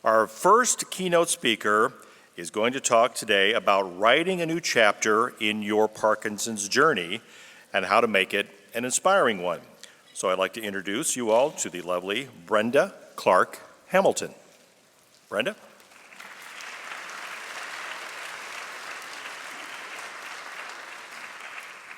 Our first keynote speaker is going to talk today about writing a new chapter in your Parkinson's journey and how to make it an inspiring one. So I'd like to introduce you all to the lovely Brenda Clark Hamilton. Brenda?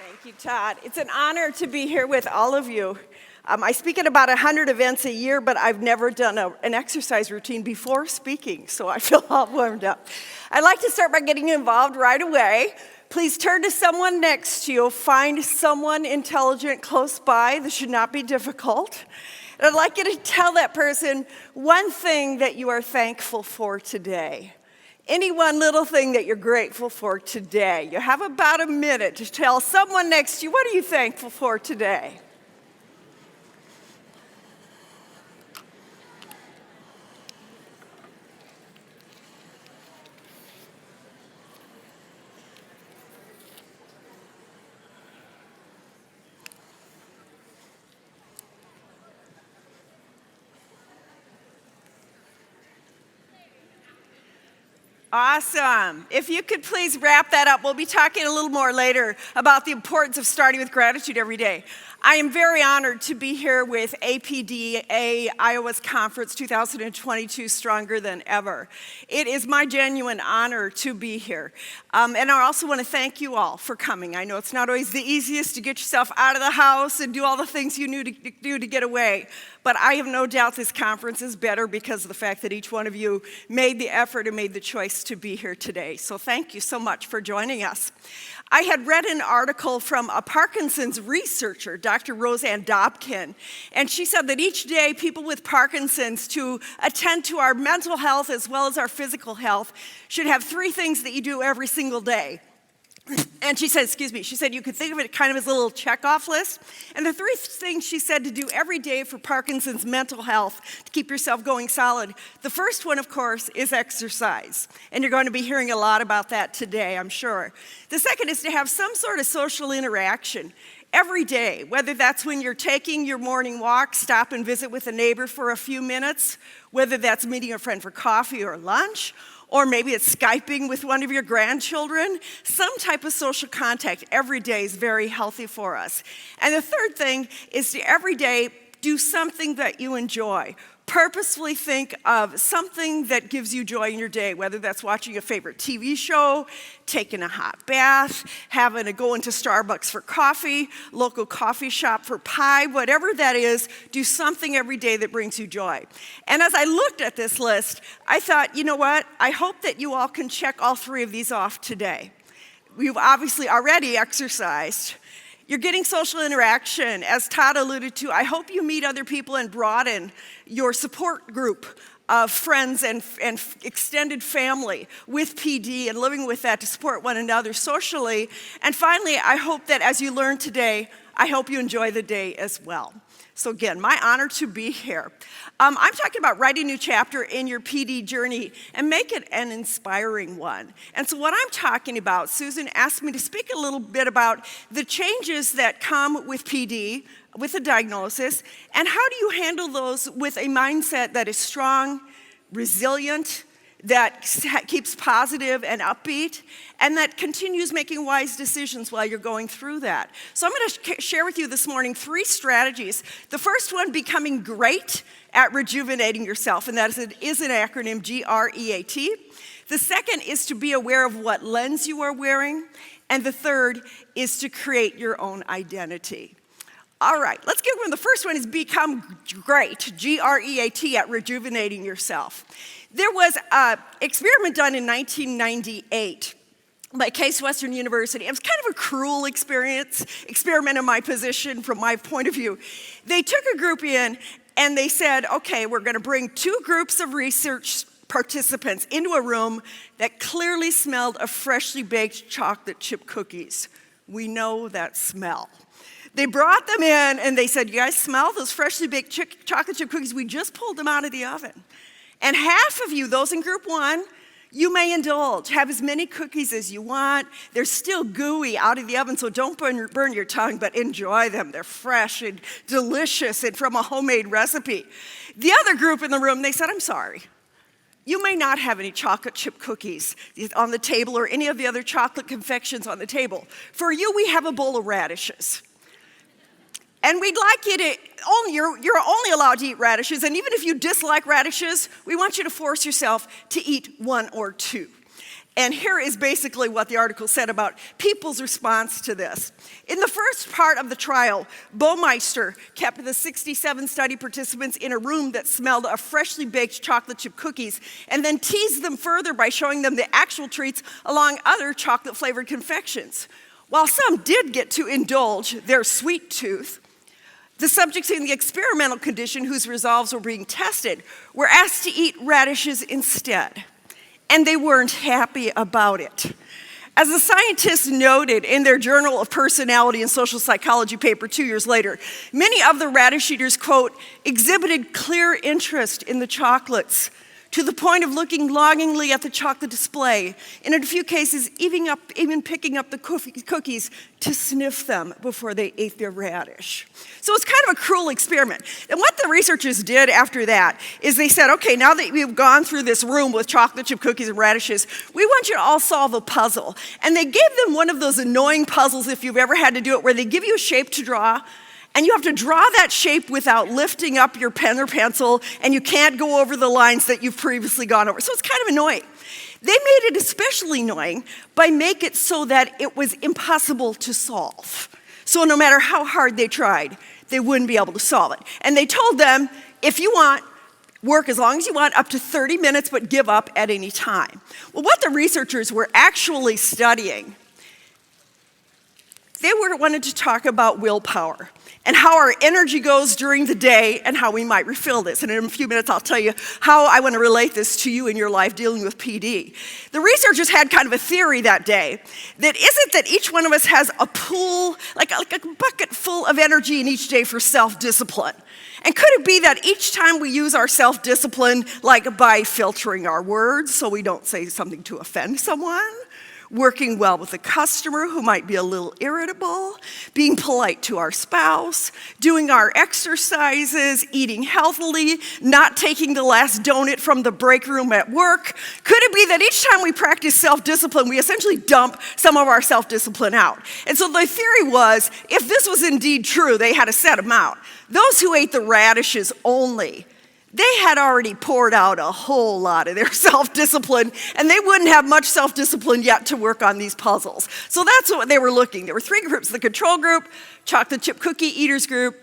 Thank you, Todd. It's an honor to be here with all of you. I speak at about 100 events a year, but I've never done an exercise routine before speaking, so I feel all warmed up. I'd like to start by getting involved right away. Please turn to someone next to you. Find someone intelligent close by. This should not be difficult. And I'd like you to tell that person one thing that you are thankful for today. Any one little thing that you're grateful for today. You have about a minute to tell someone next to you, what are you thankful for today? Awesome. If you could please wrap that up. We'll be talking a little more later about the importance of starting with gratitude every day. I am very honored to be here with APDA, Iowa's Conference 2022, Stronger Than Ever. It is my genuine honor to be here. And I also want to thank you all for coming. I know it's not always the easiest to get yourself out of the house and do all the things you need to do to get away. But I have no doubt this conference is better because of the fact that each one of you made the effort and made the choice to be here today. So thank you so much for joining us. I had read an article from a Parkinson's researcher, Dr. Roseanne Dobkin, and she said that each day people with Parkinson's to attend to our mental health as well as our physical health should have three things that you do every single day. And she said you could think of it kind of as a little checkoff list. And the three things she said to do every day for Parkinson's mental health to keep yourself going solid. The first one, of course, is exercise. And you're going to be hearing a lot about that today, I'm sure. The second is to have some sort of social interaction every day, whether that's when you're taking your morning walk, stop and visit with a neighbor for a few minutes, whether that's meeting a friend for coffee or lunch, or maybe it's Skyping with one of your grandchildren. Some type of social contact every day is very healthy for us. And the third thing is to every day do something that you enjoy. Purposefully think of something that gives you joy in your day, whether that's watching a favorite TV show, taking a hot bath, having to go into Starbucks for coffee, local coffee shop for pie, whatever that is, do something every day that brings you joy. And as I looked at this list, I thought, you know what? I hope that you all can check all three of these off today. We've obviously already exercised. You're getting social interaction. As Todd alluded to, I hope you meet other people and broaden your support group of friends and extended family with PD and living with that to support one another socially. And finally, I hope that as you learn today, I hope you enjoy the day as well. So again, my honor to be here. I'm talking about writing a new chapter in your PD journey and make it an inspiring one. And so what I'm talking about, Susan asked me to speak a little bit about the changes that come with PD, with a diagnosis, and how do you handle those with a mindset that is strong, resilient, that keeps positive and upbeat, and that continues making wise decisions while you're going through that. So I'm going to share with you this morning three strategies. The first one, becoming great at rejuvenating yourself, and that is an acronym, GREAT. The second is to be aware of what lens you are wearing, and the third is to create your own identity. All right, let's get one. The first one is become great, GREAT, at rejuvenating yourself. There was an experiment done in 1998 by Case Western University. It was kind of a cruel experiment in my position from my point of view. They took a group in and they said, okay, we're going to bring two groups of research participants into a room that clearly smelled of freshly baked chocolate chip cookies. We know that smell. They brought them in and they said, you guys smell those freshly baked chocolate chip cookies? We just pulled them out of the oven. And half of you, those in group one, you may indulge. Have as many cookies as you want. They're still gooey out of the oven, so don't burn your tongue, but enjoy them. They're fresh and delicious and from a homemade recipe. The other group in the room, they said, I'm sorry. You may not have any chocolate chip cookies on the table or any of the other chocolate confections on the table. For you, we have a bowl of radishes. And we'd like you to, you're only allowed to eat radishes, and even if you dislike radishes, we want you to force yourself to eat one or two. And here is basically what the article said about people's response to this. In the first part of the trial, Baumeister kept the 67 study participants in a room that smelled of freshly baked chocolate chip cookies and then teased them further by showing them the actual treats along other chocolate-flavored confections. While some did get to indulge their sweet tooth, the subjects in the experimental condition whose resolves were being tested were asked to eat radishes instead, and they weren't happy about it. As the scientists noted in their Journal of Personality and Social Psychology paper 2 years later, many of the radish eaters, quote, exhibited clear interest in the chocolates, to the point of looking longingly at the chocolate display, and in a few cases, even picking up the cookies to sniff them before they ate their radish. So it's kind of a cruel experiment. And what the researchers did after that is they said, okay, now that we've gone through this room with chocolate chip cookies and radishes, we want you to all solve a puzzle. And they gave them one of those annoying puzzles, if you've ever had to do it, where they give you a shape to draw, and you have to draw that shape without lifting up your pen or pencil, and you can't go over the lines that you've previously gone over. So it's kind of annoying. They made it especially annoying by making it so that it was impossible to solve. So no matter how hard they tried, they wouldn't be able to solve it. And they told them, if you want, work as long as you want, up to 30 minutes, but give up at any time. Well, what the researchers were actually studying, they wanted to talk about willpower and how our energy goes during the day and how we might refill this. And in a few minutes, I'll tell you how I want to relate this to you in your life dealing with PD. The researchers had kind of a theory that day that isn't that each one of us has a pool, like a bucket full of energy in each day for self-discipline. And could it be that each time we use our self-discipline, like by filtering our words so we don't say something to offend someone, working well with a customer who might be a little irritable, being polite to our spouse, doing our exercises, eating healthily, not taking the last donut from the break room at work? Could it be that each time we practice self-discipline, we essentially dump some of our self-discipline out? And so the theory was, if this was indeed true, they had a set amount. Those who ate the radishes only, they had already poured out a whole lot of their self-discipline, and they wouldn't have much self-discipline yet to work on these puzzles. So that's what they were looking. There were three groups: the control group, chocolate chip cookie eaters group,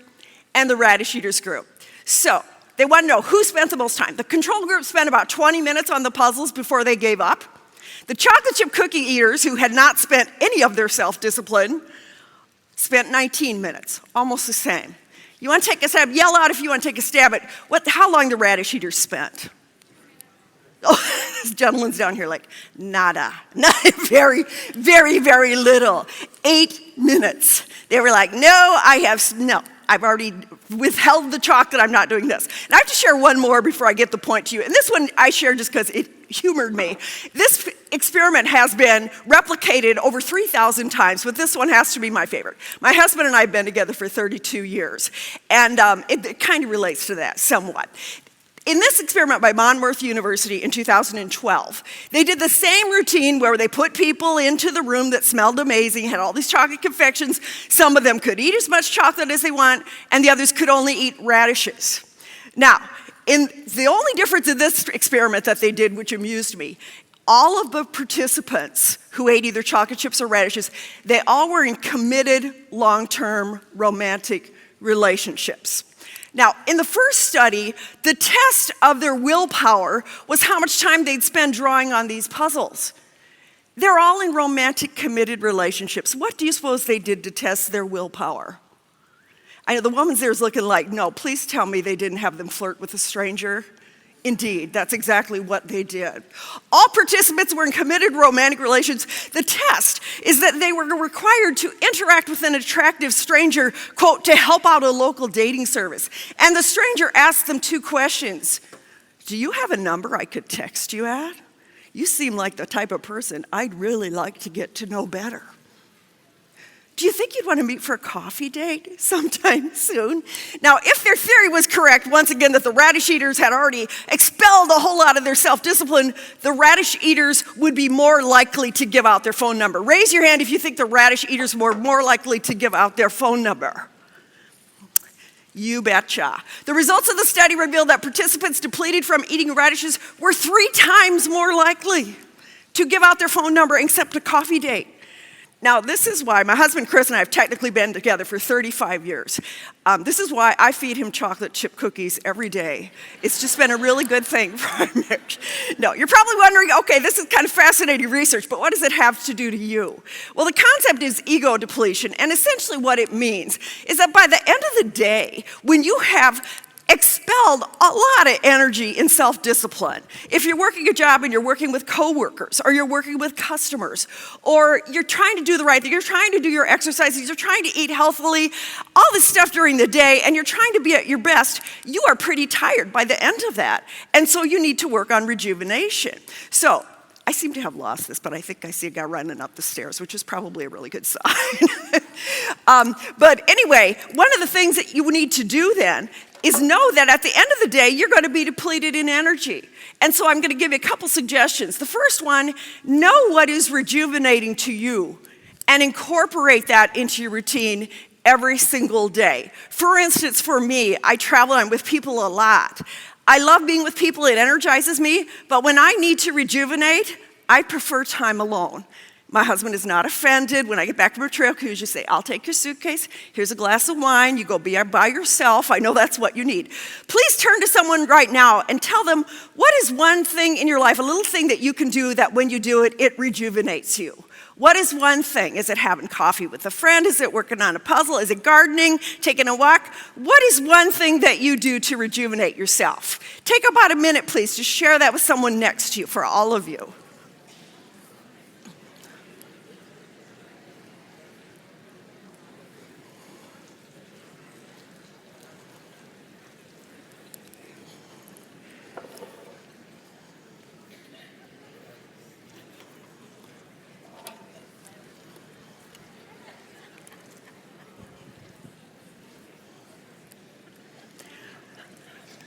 and the radish eaters group. So they wanted to know who spent the most time. The control group spent about 20 minutes on the puzzles before they gave up. The chocolate chip cookie eaters, who had not spent any of their self-discipline, spent 19 minutes, almost the same. You want to take a stab? Yell out if you want to take a stab at how long the radish eaters spent. Oh, this gentleman's down here like, nada. Very, very, very little. 8 minutes. They were like, I've already withheld the chocolate, I'm not doing this. And I have to share one more before I get the point to you. And this one I share just because it humored me. This experiment has been replicated over 3,000 times, but this one has to be my favorite. My husband and I have been together for 32 years, and it kind of relates to that somewhat. In this experiment by Monmouth University in 2012, they did the same routine where they put people into the room that smelled amazing, had all these chocolate confections. Some of them could eat as much chocolate as they want, and the others could only eat radishes. Now, the only difference in this experiment that they did, which amused me, all of the participants who ate either chocolate chips or radishes, they all were in committed, long-term romantic relationships. Now, in the first study, the test of their willpower was how much time they'd spend drawing on these puzzles. They're all in romantic, committed relationships. What do you suppose they did to test their willpower? I know the woman's there is looking like, no, please tell me they didn't have them flirt with a stranger. Indeed, that's exactly what they did. All participants were in committed romantic relations. The test is that they were required to interact with an attractive stranger, quote, to help out a local dating service. And the stranger asked them 2 questions. Do you have a number I could text you at? You seem like the type of person I'd really like to get to know better. Do you think you'd want to meet for a coffee date sometime soon? Now, if their theory was correct, once again, that the radish eaters had already expelled a whole lot of their self-discipline, the radish eaters would be more likely to give out their phone number. Raise your hand if you think the radish eaters were more likely to give out their phone number. You betcha. The results of the study revealed that participants depleted from eating radishes were 3 times more likely to give out their phone number and accept a coffee date. Now, this is why my husband Chris and I have technically been together for 35 years. This is why I feed him chocolate chip cookies every day. It's just been a really good thing for our marriage. No, you're probably wondering, okay, this is kind of fascinating research, but what does it have to do to you? Well, the concept is ego depletion, and essentially what it means is that by the end of the day, when you have expelled a lot of energy in self-discipline. If you're working a job and you're working with coworkers, or you're working with customers, or you're trying to do the right thing, you're trying to do your exercises, you're trying to eat healthily, all this stuff during the day, and you're trying to be at your best, you are pretty tired by the end of that. And so you need to work on rejuvenation. So, I seem to have lost this, but I think I see a guy running up the stairs, which is probably a really good sign. But anyway, one of the things that you need to do then is know that at the end of the day, you're going to be depleted in energy. And so I'm going to give you a couple suggestions. The first one, know what is rejuvenating to you and incorporate that into your routine every single day. For instance, for me, I travel, I'm with people a lot. I love being with people, it energizes me, but when I need to rejuvenate, I prefer time alone. My husband is not offended. When I get back from a trail cruise, you say, I'll take your suitcase, here's a glass of wine, you go be by yourself, I know that's what you need. Please turn to someone right now and tell them, what is one thing in your life, a little thing that you can do that when you do it, it rejuvenates you? What is one thing? Is it having coffee with a friend? Is it working on a puzzle? Is it gardening? Taking a walk? What is one thing that you do to rejuvenate yourself? Take about a minute, please, to share that with someone next to you, for all of you.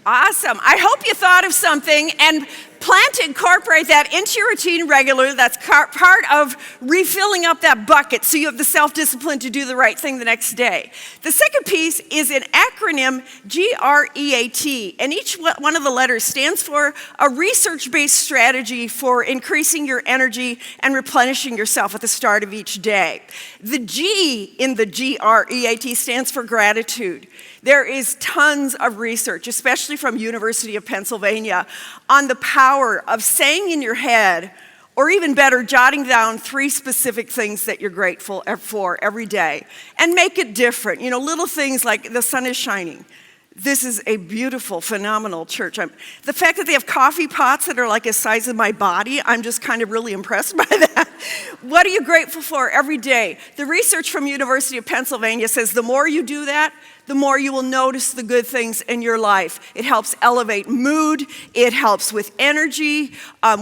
Awesome. I hope you thought of something and plan to incorporate that into your routine regularly. That's part of refilling up that bucket so you have the self-discipline to do the right thing the next day. The second piece is an acronym, GREAT, and each one of the letters stands for a research-based strategy for increasing your energy and replenishing yourself at the start of each day. The G in the GREAT stands for gratitude. There is tons of research, especially from University of Pennsylvania, on the power of saying in your head, or even better, jotting down 3 specific things that you're grateful for every day, and make it different. You know, little things like the sun is shining. This is a beautiful, phenomenal church. The fact that they have coffee pots that are like the size of my body, I'm just kind of really impressed by that. What are you grateful for every day? The research from University of Pennsylvania says the more you do that, the more you will notice the good things in your life. It helps elevate mood. It helps with energy.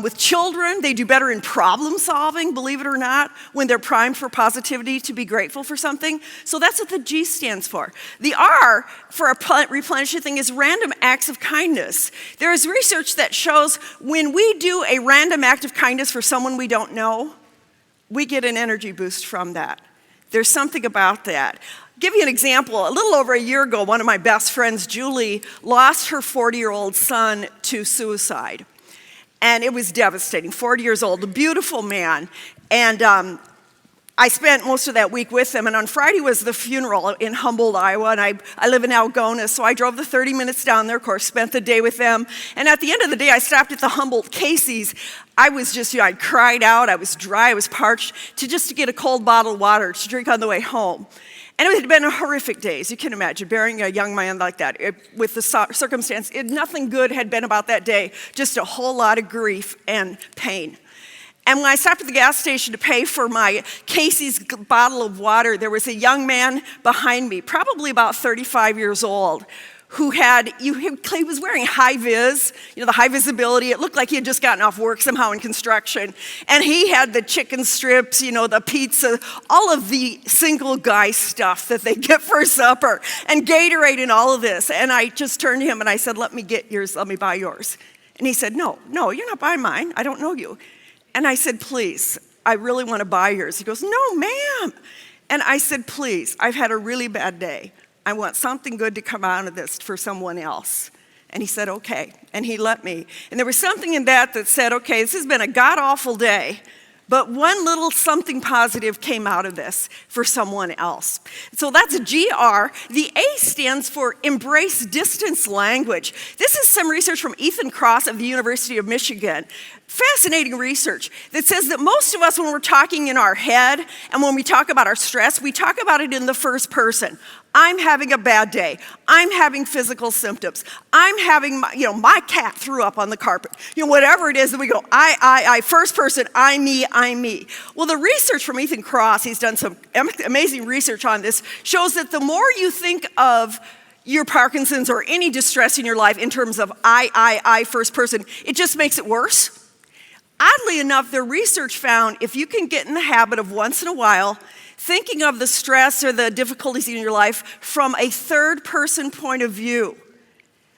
With children, they do better in problem solving, believe it or not, when they're primed for positivity to be grateful for something. So that's what the G stands for. The R for a replenishing thing is random acts of kindness. There is research that shows when we do a random act of kindness for someone we don't know, we get an energy boost from that. There's something about that. Give you an example. A little over a year ago, one of my best friends, Julie, lost her 40-year-old son to suicide. And it was devastating. 40 years old, a beautiful man. And I spent most of that week with him. And on Friday was the funeral in Humboldt, Iowa. And I live in Algona, so I drove the 30 minutes down there, of course, spent the day with them. And at the end of the day, I stopped at the Humboldt Casey's. I was just, I cried out. I was dry. I was parched, to get a cold bottle of water to drink on the way home. And it had been a horrific day, as you can imagine, burying a young man like that. With the circumstance, nothing good had been about that day, just a whole lot of grief and pain. And when I stopped at the gas station to pay for my Casey's bottle of water, there was a young man behind me, probably about 35 years old, who he was wearing high vis, the high visibility. It looked like he had just gotten off work somehow in construction. And he had the chicken strips, the pizza, all of the single guy stuff that they get for supper, and Gatorade and all of this. And I just turned to him and I said, let me get yours, let me buy yours. And he said, no, you're not buying mine. I don't know you. And I said, please, I really want to buy yours. He goes, no, ma'am. And I said, please, I've had a really bad day. I want something good to come out of this for someone else. And he said, okay. And he let me. And there was something in that said, okay, this has been a god-awful day, but one little something positive came out of this for someone else. So that's GR. The A stands for embrace distance language. This is some research from Ethan Cross of the University of Michigan. Fascinating research that says that most of us, when we're talking in our head and when we talk about our stress, we talk about it in the first person. I'm having a bad day. I'm having physical symptoms. I'm having, my cat threw up on the carpet. Whatever it is that we go, I, first person, I, me. Well, the research from Ethan Cross, he's done some amazing research on this, shows that the more you think of your Parkinson's or any distress in your life in terms of I, first person, it just makes it worse. Oddly enough, their research found if you can get in the habit of once in a while thinking of the stress or the difficulties in your life from a third-person point of view,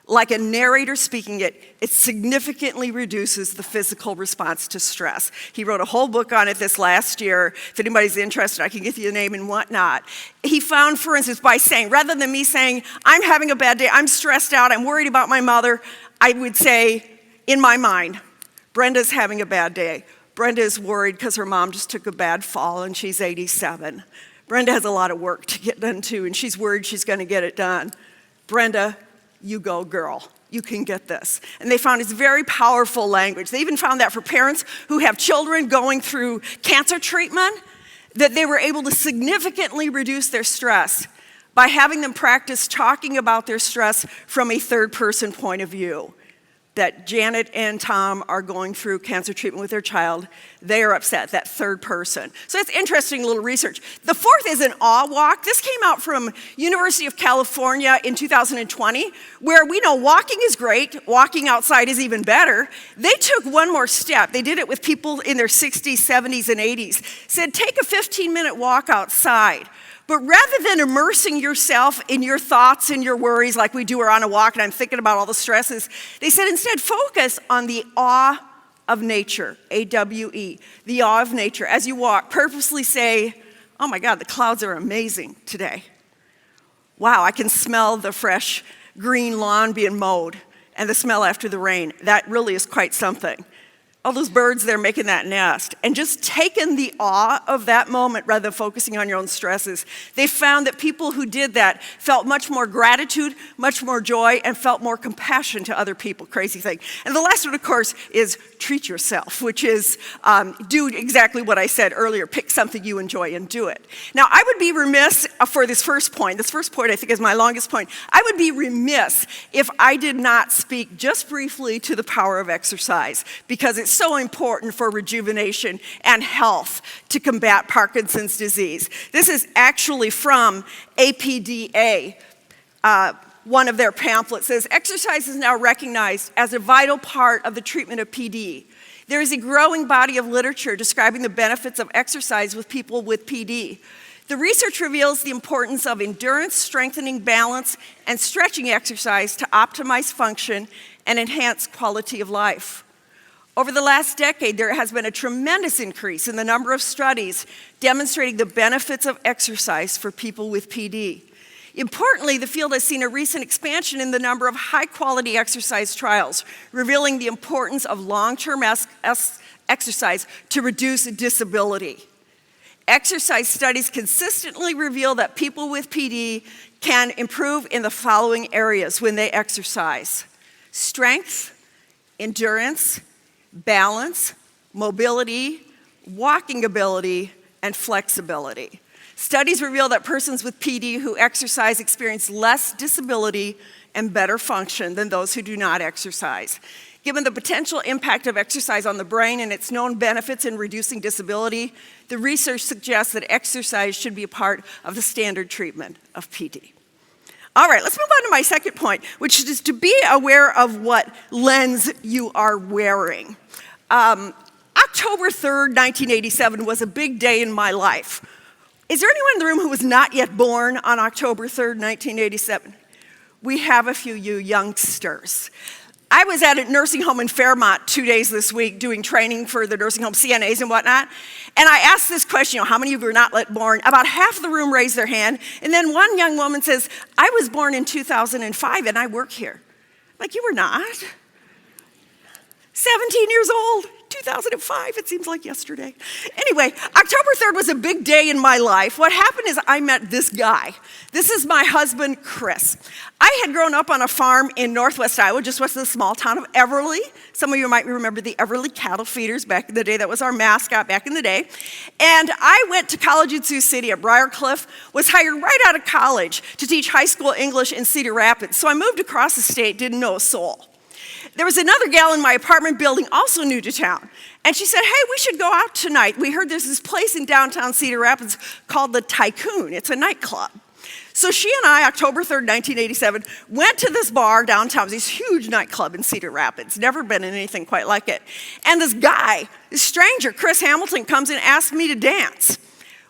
like a narrator speaking it, it significantly reduces the physical response to stress. He wrote a whole book on it this last year. If anybody's interested, I can give you the name and whatnot. He found, for instance, by saying, rather than me saying, I'm having a bad day, I'm stressed out, I'm worried about my mother, I would say, in my mind, Brenda's having a bad day. Brenda is worried because her mom just took a bad fall and she's 87. Brenda has a lot of work to get done too, and she's worried she's going to get it done. Brenda, you go, girl. You can get this. And they found it's very powerful language. They even found that for parents who have children going through cancer treatment, that they were able to significantly reduce their stress by having them practice talking about their stress from a third-person point of view. That Janet and Tom are going through cancer treatment with their child. They are upset, that third person. So that's interesting little research. The fourth is an awe walk. This came out from University of California in 2020, where we know walking is great, walking outside is even better. They took one more step. They did it with people in their 60s, 70s, and 80s. Said, take a 15-minute walk outside. But rather than immersing yourself in your thoughts and your worries like we do or on a walk and I'm thinking about all the stresses, they said instead focus on the awe of nature, A-W-E, the awe of nature. As you walk, purposely say, oh my God, the clouds are amazing today. Wow, I can smell the fresh green lawn being mowed and the smell after the rain. That really is quite something. All those birds there making that nest, and just taking the awe of that moment rather than focusing on your own stresses. They found that people who did that felt much more gratitude, much more joy, and felt more compassion to other people. Crazy thing. And the last one, of course, is treat yourself, which is do exactly what I said earlier. Pick something you enjoy and do it. Now, I would be remiss for this first point. This first point, I think, is my longest point. I would be remiss if I did not speak just briefly to the power of exercise, because it's so important for rejuvenation and health to combat Parkinson's disease. This is actually from APDA. One of their pamphlets says, exercise is now recognized as a vital part of the treatment of PD. There is a growing body of literature describing the benefits of exercise with people with PD. The research reveals the importance of endurance, strengthening, balance, and stretching exercise to optimize function and enhance quality of life. Over the last decade, there has been a tremendous increase in the number of studies demonstrating the benefits of exercise for people with PD. Importantly, the field has seen a recent expansion in the number of high-quality exercise trials, revealing the importance of long-term exercise to reduce disability. Exercise studies consistently reveal that people with PD can improve in the following areas when they exercise: strength, endurance, balance, mobility, walking ability, and flexibility. Studies reveal that persons with PD who exercise experience less disability and better function than those who do not exercise. Given the potential impact of exercise on the brain and its known benefits in reducing disability, the research suggests that exercise should be a part of the standard treatment of PD. All right, let's move on to my second point, which is to be aware of what lens you are wearing. October 3rd, 1987 was a big day in my life. Is there anyone in the room who was not yet born on October 3rd, 1987? We have a few you youngsters. I was at a nursing home in Fairmont 2 days this week doing training for the nursing home CNAs and whatnot. And I asked this question, how many of you are not yet born? About half of the room raised their hand. And then one young woman says, I was born in 2005 and I work here. Like, you were not. 17 years old, 2005, it seems like yesterday. Anyway, October 3rd was a big day in my life. What happened is I met this guy. This is my husband, Chris. I had grown up on a farm in northwest Iowa, just west of the small town of Everly. Some of you might remember the Everly cattle feeders back in the day. That was our mascot back in the day. And I went to college in Sioux City at Briarcliff, was hired right out of college to teach high school English in Cedar Rapids. So I moved across the state, didn't know a soul. There was another gal in my apartment building, also new to town. And she said, hey, we should go out tonight. We heard there's this place in downtown Cedar Rapids called the Tycoon. It's a nightclub. So she and I, October 3rd, 1987, went to this bar downtown, this huge nightclub in Cedar Rapids. Never been in anything quite like it. And this guy, this stranger, Chris Hamilton, comes and asks me to dance.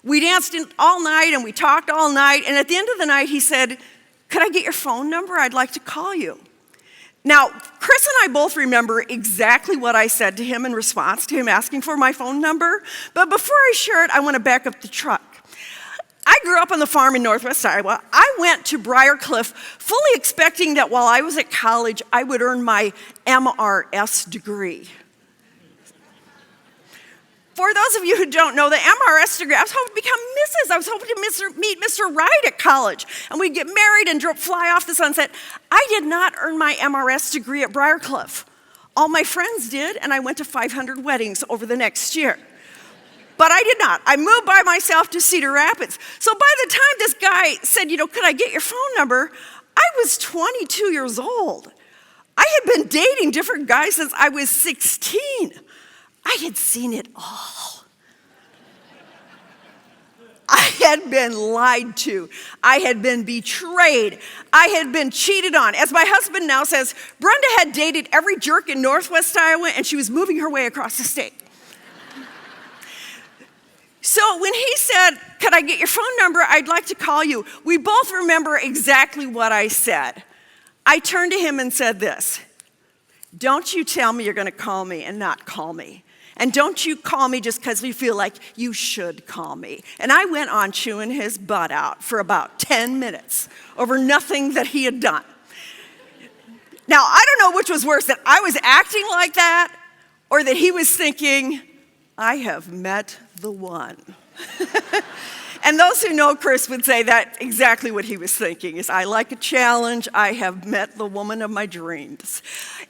We danced all night and we talked all night. And at the end of the night, he said, could I get your phone number? I'd like to call you. Now, Chris and I both remember exactly what I said to him in response to him asking for my phone number. But before I share it, I want to back up the truck. I grew up on the farm in northwest Iowa. I went to Briarcliff fully expecting that while I was at college, I would earn my MRS degree. For those of you who don't know, the MRS degree, I was hoping to become Mrs. I was hoping to meet Mr. Right at college, and we'd get married and fly off the sunset. I did not earn my MRS degree at Briarcliff. All my friends did, and I went to 500 weddings over the next year. But I did not. I moved by myself to Cedar Rapids. So by the time this guy said, could I get your phone number, I was 22 years old. I had been dating different guys since I was 16. I had seen it all. I had been lied to. I had been betrayed. I had been cheated on. As my husband now says, Brenda had dated every jerk in northwest Iowa, and she was moving her way across the state. So when he said, could I get your phone number? I'd like to call you. We both remember exactly what I said. I turned to him and said this, don't you tell me you're going to call me and not call me. And don't you call me just because you feel like you should call me. And I went on chewing his butt out for about 10 minutes over nothing that he had done. Now, I don't know which was worse, that I was acting like that or that he was thinking, I have met the one. And those who know Chris would say that exactly what he was thinking is, I like a challenge. I have met the woman of my dreams.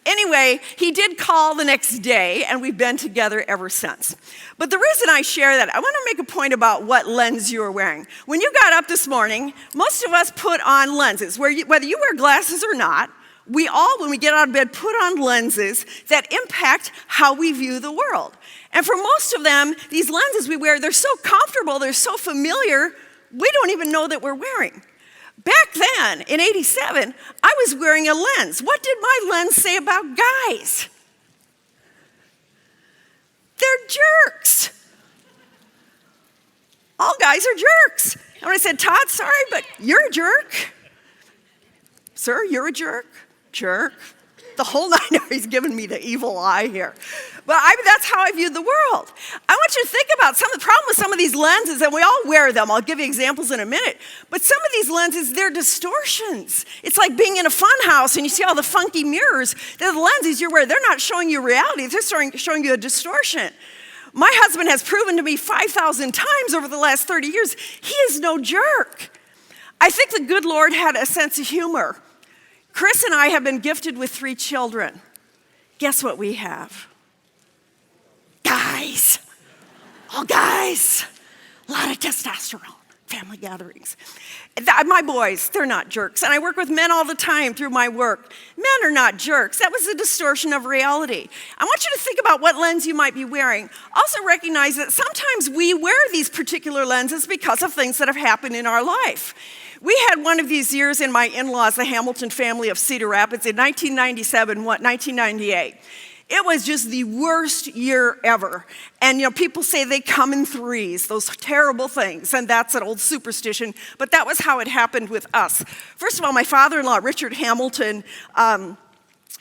Anyway, he did call the next day, and we've been together ever since. But the reason I share that, I want to make a point about what lens you are wearing. When you got up this morning, most of us put on lenses. Whether you wear glasses or not, we all, when we get out of bed, put on lenses that impact how we view the world. And for most of them, these lenses we wear, they're so comfortable, they're so familiar, we don't even know that we're wearing. Back then, in 87, I was wearing a lens. What did my lens say about guys? They're jerks. All guys are jerks. And when I said, Todd, sorry, but you're a jerk. Sir, you're a jerk. Jerk. The whole nine, he's giving me the evil eye here. But that's how I viewed the world. I want you to think about the problem with some of these lenses, and we all wear them. I'll give you examples in a minute. But some of these lenses, they're distortions. It's like being in a fun house and you see all the funky mirrors. They're the lenses you're wearing. They're not showing you reality. They're showing you a distortion. My husband has proven to me 5,000 times over the last 30 years, he is no jerk. I think the good Lord had a sense of humor. Chris and I have been gifted with 3 children. Guess what we have? Guys. All guys. A lot of testosterone. Family gatherings. My boys, they're not jerks. And I work with men all the time through my work. Men are not jerks. That was a distortion of reality. I want you to think about what lens you might be wearing. Also recognize that sometimes we wear these particular lenses because of things that have happened in our life. We had one of these years in my in-laws, the Hamilton family of Cedar Rapids, in 1998. It was just the worst year ever. And people say they come in threes, those terrible things, and that's an old superstition, but that was how it happened with us. First of all, my father-in-law, Richard Hamilton,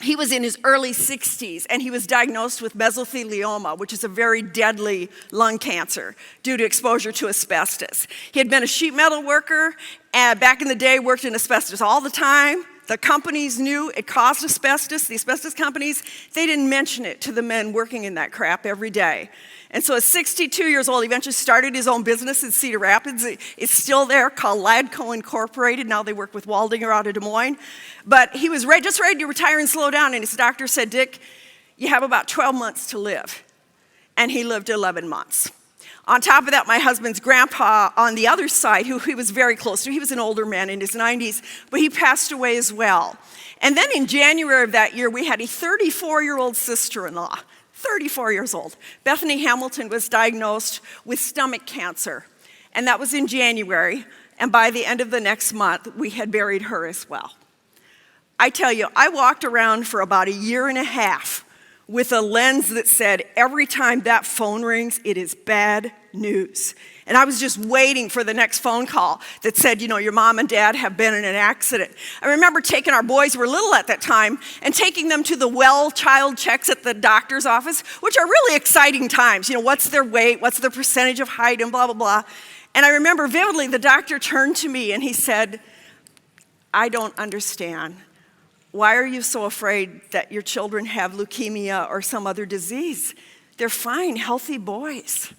he was in his early 60s, and he was diagnosed with mesothelioma, which is a very deadly lung cancer due to exposure to asbestos. He had been a sheet metal worker, and back in the day worked in asbestos all the time. The companies knew it caused asbestos. The asbestos companies, they didn't mention it to the men working in that crap every day. And so at 62 years old, he eventually started his own business in Cedar Rapids. It's still there, called Ladco Incorporated. Now they work with Waldinger out of Des Moines. But he was just ready to retire and slow down, and his doctor said, Dick, you have about 12 months to live. And he lived 11 months. On top of that, my husband's grandpa on the other side, who he was very close to, he was an older man in his 90s, but he passed away as well. And then in January of that year, we had a 34-year-old sister-in-law, 34 years old. Bethany Hamilton was diagnosed with stomach cancer, and that was in January, and by the end of the next month, we had buried her as well. I tell you, I walked around for about a year and a half with a lens that said, every time that phone rings, it is bad news. And I was just waiting for the next phone call that said, your mom and dad have been in an accident. I remember taking our boys, were little at that time, and taking them to the well child checks at the doctor's office, which are really exciting times. What's their weight, what's their percentage of height, and blah, blah, blah. And I remember vividly, the doctor turned to me and he said, I don't understand. Why are you so afraid that your children have leukemia or some other disease? They're fine, healthy boys.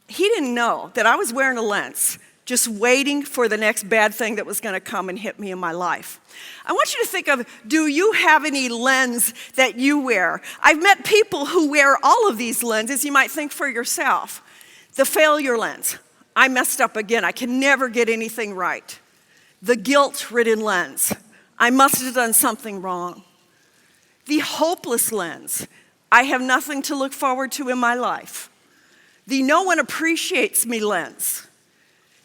He didn't know that I was wearing a lens, just waiting for the next bad thing that was going to come and hit me in my life. I want you to think of, do you have any lens that you wear? I've met people who wear all of these lenses. You might think for yourself. The failure lens. I messed up again. I can never get anything right. The guilt-ridden lens. I must have done something wrong. The hopeless lens. I have nothing to look forward to in my life. The no one appreciates me lens.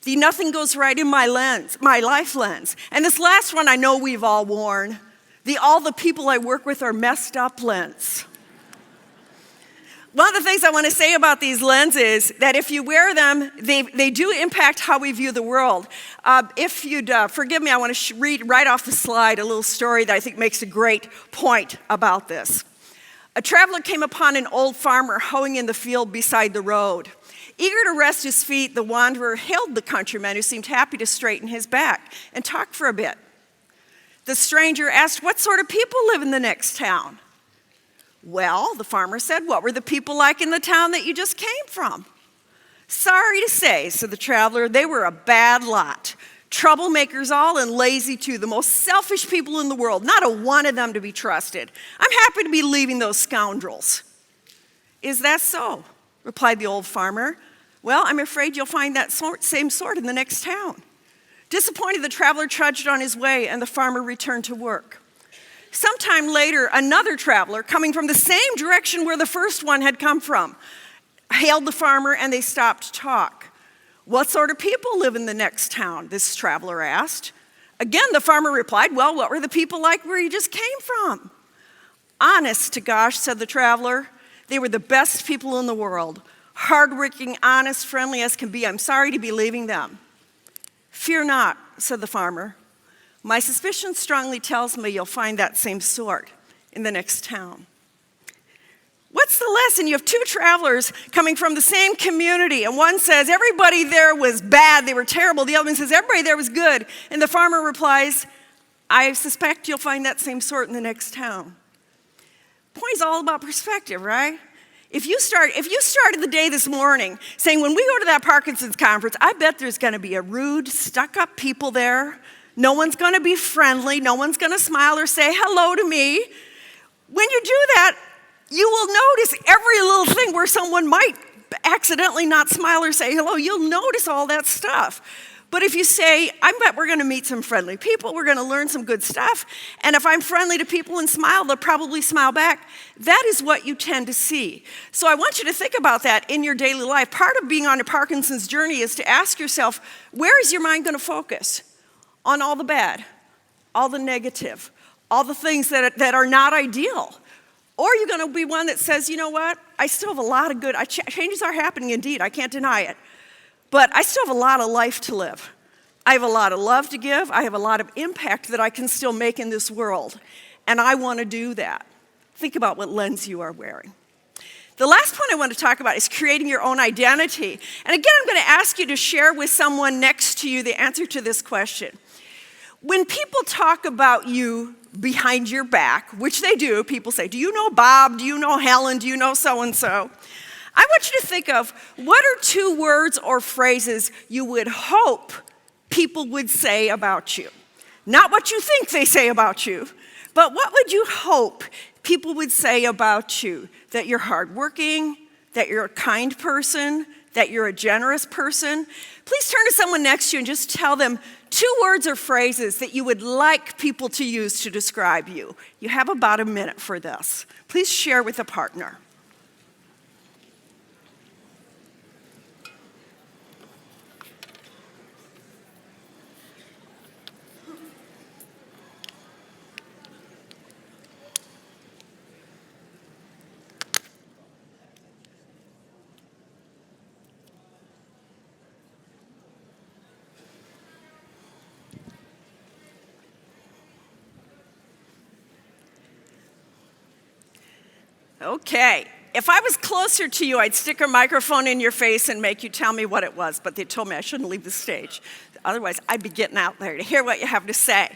The nothing goes right in my life lens. And this last one I know we've all worn. The all the people I work with are messed up lens. One of the things I want to say about these lenses is that if you wear them, they do impact how we view the world. If you'd forgive me, I want to read right off the slide a little story that I think makes a great point about this. A traveler came upon an old farmer hoeing in the field beside the road. Eager to rest his feet, the wanderer hailed the countryman, who seemed happy to straighten his back and talk for a bit. The stranger asked, what sort of people live in the next town? Well, the farmer said, what were the people like in the town that you just came from? Sorry to say, said the traveler, they were a bad lot. Troublemakers all and lazy too, the most selfish people in the world, not a one of them to be trusted. I'm happy to be leaving those scoundrels. Is that so? Replied the old farmer. Well, I'm afraid you'll find that same sort in the next town. Disappointed, the traveler trudged on his way and the farmer returned to work. Sometime later, another traveler, coming from the same direction where the first one had come from, hailed the farmer and they stopped to talk. What sort of people live in the next town? This traveler asked. Again, the farmer replied, well, what were the people like where you just came from? Honest to gosh, said the traveler. They were the best people in the world. Hardworking, honest, friendly as can be. I'm sorry to be leaving them. Fear not, said the farmer. My suspicion strongly tells me you'll find that same sort in the next town. What's the lesson? You have two travelers coming from the same community, and one says, everybody there was bad, they were terrible. The other one says, everybody there was good. And the farmer replies, I suspect you'll find that same sort in the next town. Point is all about perspective, right? If you started the day this morning saying, when we go to that Parkinson's conference, I bet there's going to be a rude, stuck-up people there. No one's going to be friendly. No one's going to smile or say hello to me. When you do that, you will notice every little thing where someone might accidentally not smile or say hello. You'll notice all that stuff. But if you say, I bet we're going to meet some friendly people, we're going to learn some good stuff, and if I'm friendly to people and smile, they'll probably smile back, that is what you tend to see. So I want you to think about that in your daily life. Part of being on a Parkinson's journey is to ask yourself, where is your mind going to focus? on all the bad, all the negative, all the things that are not ideal? Or are you going to be one that says, you know what, I still have a lot of good, changes are happening indeed, I can't deny it, but I still have a lot of life to live. I have a lot of love to give, I have a lot of impact that I can still make in this world, and I want to do that. Think about what lens you are wearing. The last point I want to talk about is creating your own identity. And again, I'm going to ask you to share with someone next to you the answer to this question. When people talk about you behind your back, which they do, people say, do you know Bob? Do you know Helen? Do you know so-and-so? I want you to think of what are 2 words or phrases you would hope people would say about you. Not what you think they say about you, but what would you hope people would say about you? That you're hardworking, that you're a kind person, that you're a generous person. Please turn to someone next to you and just tell them 2 words or phrases that you would like people to use to describe you. You have about a minute for this. Please share with a partner. Okay, if I was closer to you, I'd stick a microphone in your face and make you tell me what it was, but they told me I shouldn't leave the stage. Otherwise, I'd be getting out there to hear what you have to say.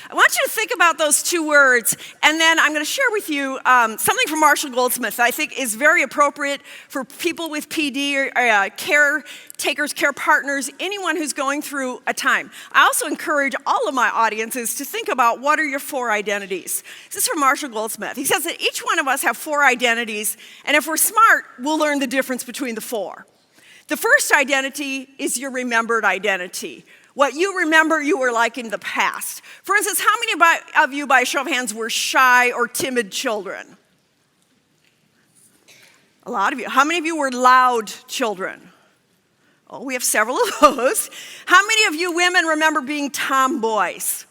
I want you to think about those 2 words, and then I'm going to share with you something from Marshall Goldsmith that I think is very appropriate for people with PD, or caretakers, care partners, anyone who's going through a time. I also encourage all of my audiences to think about what are your 4 identities. This is from Marshall Goldsmith. He says that each one of us have 4 identities, and if we're smart, we'll learn the difference between the 4. The first identity is your remembered identity. What you remember you were like in the past. For instance, how many of you, by a show of hands, were shy or timid children? A lot of you. How many of you were loud children? Oh, we have several of those. How many of you women remember being tomboys?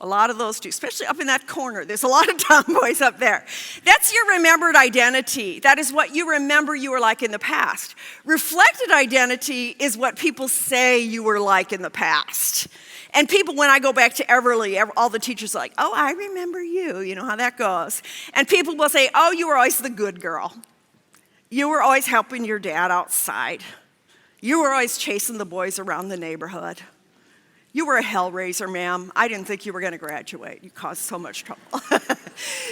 A lot of those too, especially up in that corner. There's a lot of tomboys up there. That's your remembered identity. That is what you remember you were like in the past. Reflected identity is what people say you were like in the past. And people, when I go back to Everly, all the teachers are like, oh, I remember you. You know how that goes. And people will say, oh, you were always the good girl. You were always helping your dad outside. You were always chasing the boys around the neighborhood. You were a hellraiser, ma'am. I didn't think you were going to graduate. You caused so much trouble.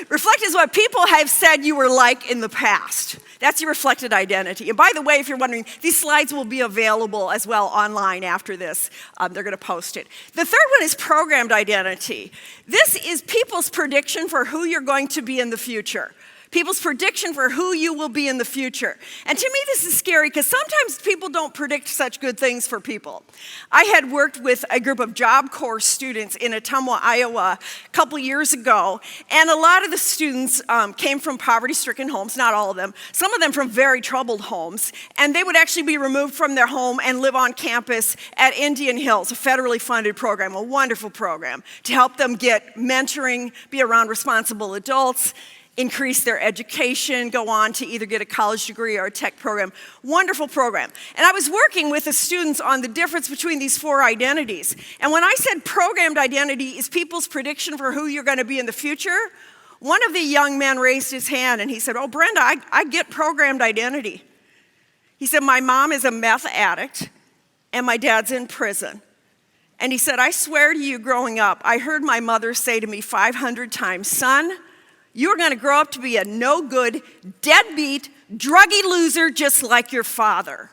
Reflect is what people have said you were like in the past. That's your reflected identity. And by the way, if you're wondering, these slides will be available as well online after this. They're going to post it. The third one is programmed identity. This is people's prediction for who you're going to be in the future. People's prediction for who you will be in the future. And to me, this is scary because sometimes people don't predict such good things for people. I had worked with a group of Job Corps students in Ottumwa, Iowa, a couple years ago, and a lot of the students came from poverty-stricken homes, not all of them, some of them from very troubled homes, and they would actually be removed from their home and live on campus at Indian Hills, a federally funded program, a wonderful program, to help them get mentoring, be around responsible adults, increase their education, go on to either get a college degree or a tech program. Wonderful program. And I was working with the students on the difference between these 4 identities. And when I said programmed identity is people's prediction for who you're going to be in the future, one of the young men raised his hand and he said, oh, Brenda, I get programmed identity. He said, my mom is a meth addict and my dad's in prison. And he said, I swear to you, growing up, I heard my mother say to me 500 times, son, you're going to grow up to be a no-good, deadbeat, druggy loser just like your father.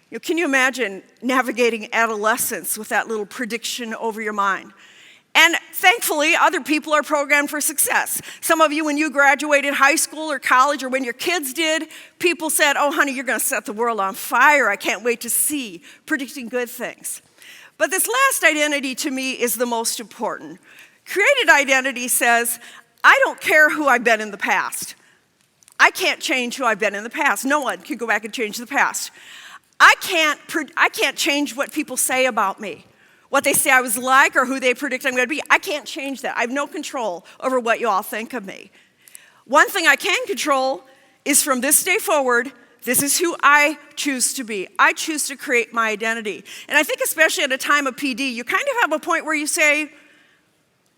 You know, can you imagine navigating adolescence with that little prediction over your mind? And thankfully, other people are programmed for success. Some of you, when you graduated high school or college or when your kids did, people said, oh, honey, you're going to set the world on fire. I can't wait to see, predicting good things. But this last identity to me is the most important. Created identity says, I don't care who I've been in the past. I can't change who I've been in the past. No one can go back and change the past. I can't change what people say about me. what they say I was like or who they predict I'm going to be. I can't change that. I have no control over what you all think of me. One thing I can control is from this day forward, this is who I choose to be. I choose to create my identity. And I think especially at a time of PD, you kind of have a point where you say,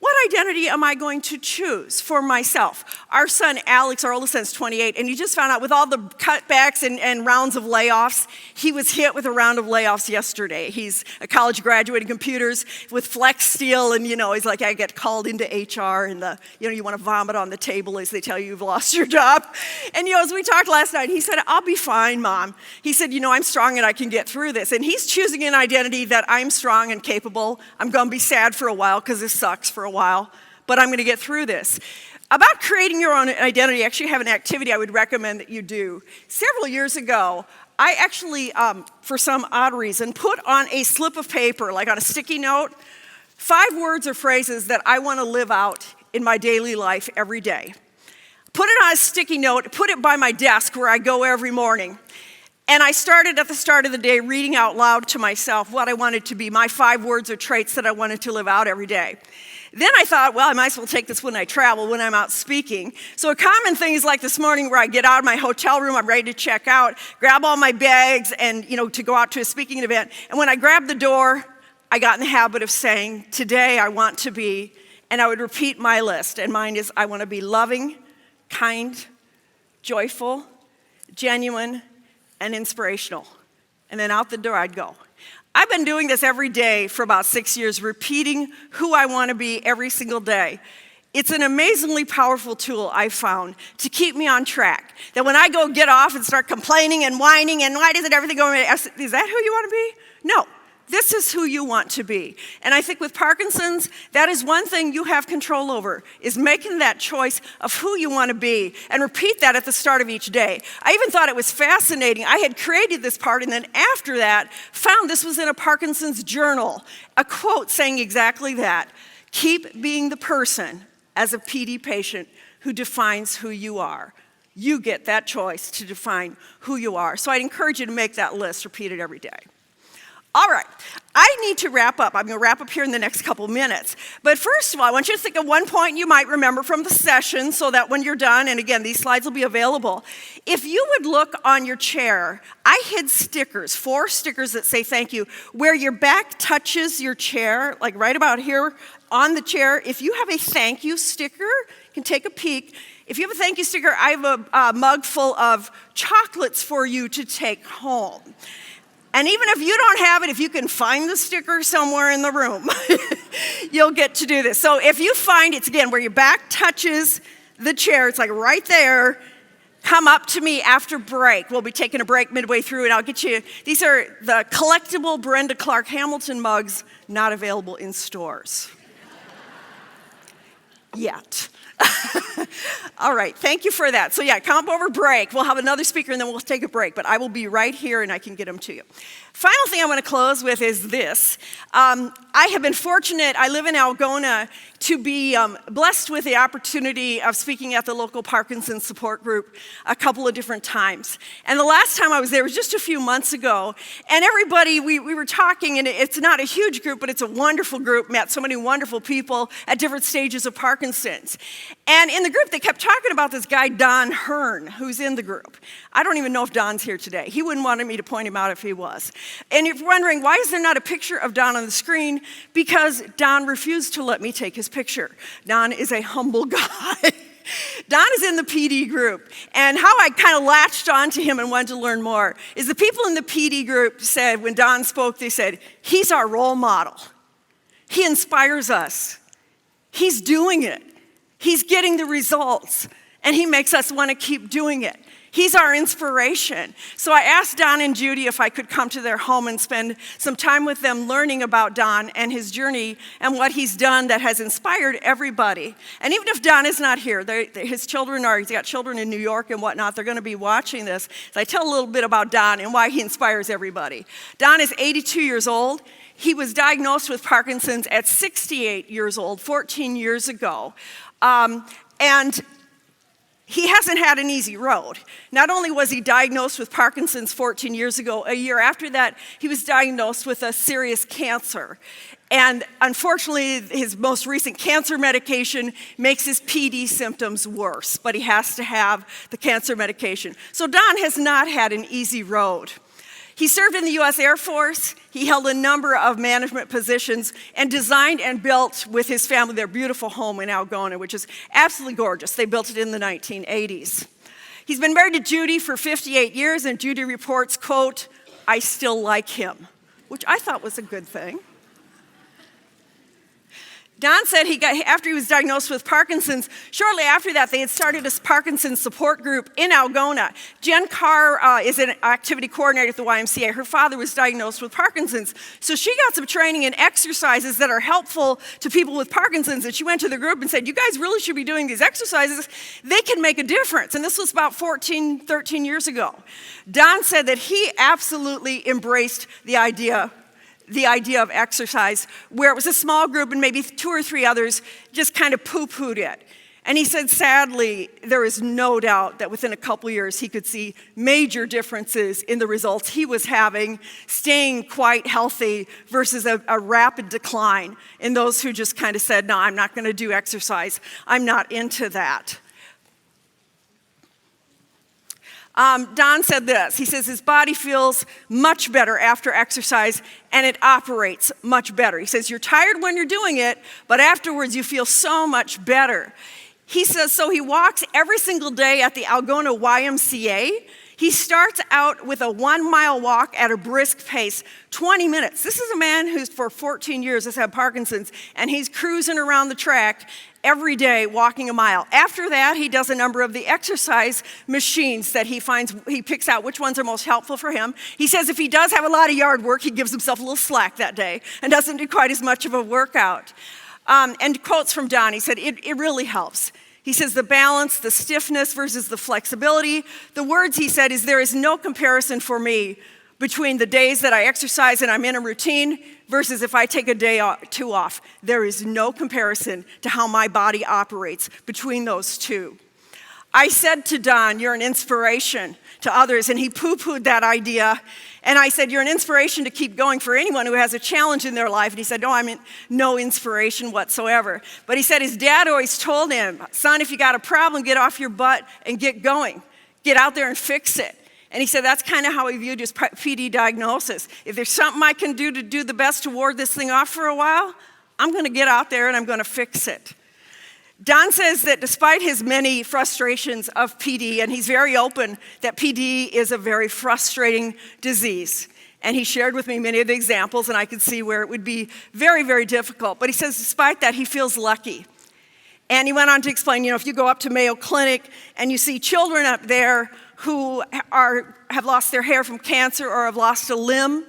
what identity am I going to choose for myself? Our son, Alex, our oldest son, is 28, and he just found out with all the cutbacks and rounds of layoffs, he was hit with a round of layoffs yesterday. He's a college graduate in computers with flex steel, and he's like, I get called into HR, and you want to vomit on the table as they tell you you've lost your job. And as we talked last night, he said, I'll be fine, Mom. He said, I'm strong and I can get through this. And he's choosing an identity that I'm strong and capable. I'm going to be sad for a while because this sucks for a while, but I'm going to get through this. About creating your own identity, I actually have an activity I would recommend that you do. Several years ago, I actually, for some odd reason, put on a slip of paper, like on a sticky note, 5 words or phrases that I want to live out in my daily life every day. Put it on a sticky note, put it by my desk where I go every morning. And I started at the start of the day reading out loud to myself what I wanted to be, my 5 words or traits that I wanted to live out every day. Then I thought, well, I might as well take this when I travel, when I'm out speaking. So a common thing is like this morning where I get out of my hotel room, I'm ready to check out, grab all my bags and, to go out to a speaking event. And when I grabbed the door, I got in the habit of saying, today I want to be, and I would repeat my list. And mine is, I want to be loving, kind, joyful, genuine, and inspirational. And then out the door I'd go. I've been doing this every day for about 6 years, repeating who I want to be every single day. It's an amazingly powerful tool I've found to keep me on track. That when I go get off and start complaining and whining and why doesn't everything go, is that who you want to be? No. This is who you want to be. And I think with Parkinson's, that is one thing you have control over, is making that choice of who you want to be and repeat that at the start of each day. I even thought it was fascinating. I had created this part and then after that, found this was in a Parkinson's journal, a quote saying exactly that. Keep being the person as a PD patient who defines who you are. You get that choice to define who you are. So I'd encourage you to make that list, repeat it every day. All right, I need to wrap up. I'm going to wrap up here in the next couple minutes. But first of all, I want you to think of one point you might remember from the session so that when you're done, and again, these slides will be available. If you would look on your chair, I hid stickers, 4 stickers that say thank you, where your back touches your chair, like right about here on the chair. If you have a thank you sticker, you can take a peek. If you have a thank you sticker, I have a mug full of chocolates for you to take home. And even if you don't have it, if you can find the sticker somewhere in the room, you'll get to do this. So if you find it's, again, where your back touches the chair, it's like right there, come up to me after break. We'll be taking a break midway through, and I'll get you, these are the collectible Brenda Clark Hamilton mugs, not available in stores. Yet. All right, thank you for that. So yeah, come up over break. We'll have another speaker and then we'll take a break, but I will be right here and I can get them to you. Final thing I want to close with is this. I have been fortunate, I live in Algona, to be blessed with the opportunity of speaking at the local Parkinson support group a couple of different times. And the last time I was there was just a few months ago, and everybody, we were talking, and it's not a huge group, but it's a wonderful group, met so many wonderful people at different stages of Parkinson's. And in the group, they kept talking about this guy, Don Hearn, who's in the group. I don't even know if Don's here today. He wouldn't want me to point him out if he was. And if you're wondering, why is there not a picture of Don on the screen? Because Don refused to let me take his picture. Don is a humble guy. Don is in the PD group. And how I kind of latched onto him and wanted to learn more is the people in the PD group said, when Don spoke, they said, he's our role model. He inspires us. He's doing it. He's getting the results. And he makes us want to keep doing it. He's our inspiration. So I asked Don and Judy if I could come to their home and spend some time with them learning about Don and his journey and what he's done that has inspired everybody. And even if Don is not here, his children are, he's got children in New York and whatnot, they're going to be watching this. So I tell a little bit about Don and why he inspires everybody. Don is 82 years old. He was diagnosed with Parkinson's at 68 years old, 14 years ago. And he hasn't had an easy road. Not only was he diagnosed with Parkinson's 14 years ago, a year after that, he was diagnosed with a serious cancer. And unfortunately, his most recent cancer medication makes his PD symptoms worse, but he has to have the cancer medication. So Don has not had an easy road. He served in the U.S. Air Force. He held a number of management positions and designed and built with his family their beautiful home in Algona, which is absolutely gorgeous. They built it in the 1980s. He's been married to Judy for 58 years, and Judy reports, quote, "I still like him," which I thought was a good thing. Don said after he was diagnosed with Parkinson's, shortly after that, they had started a Parkinson's support group in Algona. Jen Carr is an activity coordinator at the YMCA. Her father was diagnosed with Parkinson's. So she got some training in exercises that are helpful to people with Parkinson's. And she went to the group and said, "You guys really should be doing these exercises. They can make a difference." And this was about 13 years ago. Don said that he absolutely embraced the idea of exercise, where it was a small group and maybe 2 or 3 others just kind of poo-pooed it. And he said, sadly, there is no doubt that within a couple years he could see major differences in the results he was having, staying quite healthy versus a rapid decline in those who just kind of said, "No, I'm not going to do exercise. I'm not into that." Don said this. He says his body feels much better after exercise, and it operates much better. He says you're tired when you're doing it, but afterwards you feel so much better. He says so he walks every single day at the Algona YMCA. He starts out with a 1-mile walk at a brisk pace, 20 minutes. This is a man who's for 14 years has had Parkinson's, and he's cruising around the track every day walking a mile. After that, he does a number of the exercise machines that he picks out which ones are most helpful for him. He says if he does have a lot of yard work, he gives himself a little slack that day and doesn't do quite as much of a workout. And quotes from Don, he said, it really helps. He says the balance, the stiffness versus the flexibility. The words he said is, "There is no comparison for me between the days that I exercise and I'm in a routine versus if I take a day or 2 off. There is no comparison to how my body operates between those two." I said to Don, "You're an inspiration to others," and he poo-pooed that idea. And I said, "You're an inspiration to keep going for anyone who has a challenge in their life." And he said, "No, I'm no inspiration whatsoever." But he said his dad always told him, "Son, if you got a problem, get off your butt and get going. Get out there and fix it." And he said that's kind of how he viewed his PD diagnosis. If there's something I can do to do the best to ward this thing off for a while, I'm going to get out there and I'm going to fix it. Don says that despite his many frustrations of PD, and he's very open that PD is a very frustrating disease, and he shared with me many of the examples, and I could see where it would be very, very difficult. But he says despite that, he feels lucky. And he went on to explain, if you go up to Mayo Clinic and you see children up there who have lost their hair from cancer or have lost a limb,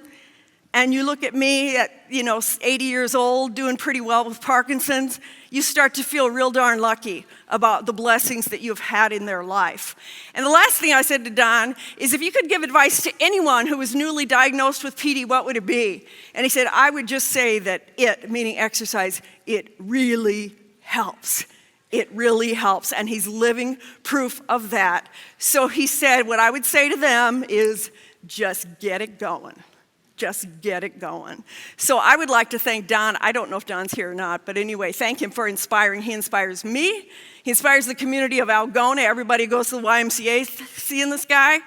and you look at me at 80 years old doing pretty well with Parkinson's, you start to feel real darn lucky about the blessings that you've had in their life. And the last thing I said to Don is, if you could give advice to anyone who was newly diagnosed with PD, what would it be? And he said, I would just say that meaning exercise, it really helps. It really helps, and he's living proof of that. So he said, what I would say to them is, just get it going. Just get it going. So I would like to thank Don. I don't know if Don's here or not, but anyway, thank him for inspiring. He inspires me. He inspires the community of Algona. Everybody goes to the YMCA seeing this guy.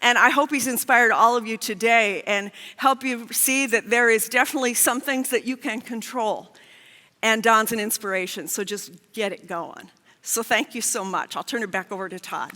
And I hope he's inspired all of you today and help you see that there is definitely some things that you can control. And Don's an inspiration, so just get it going. So thank you so much. I'll turn it back over to Todd.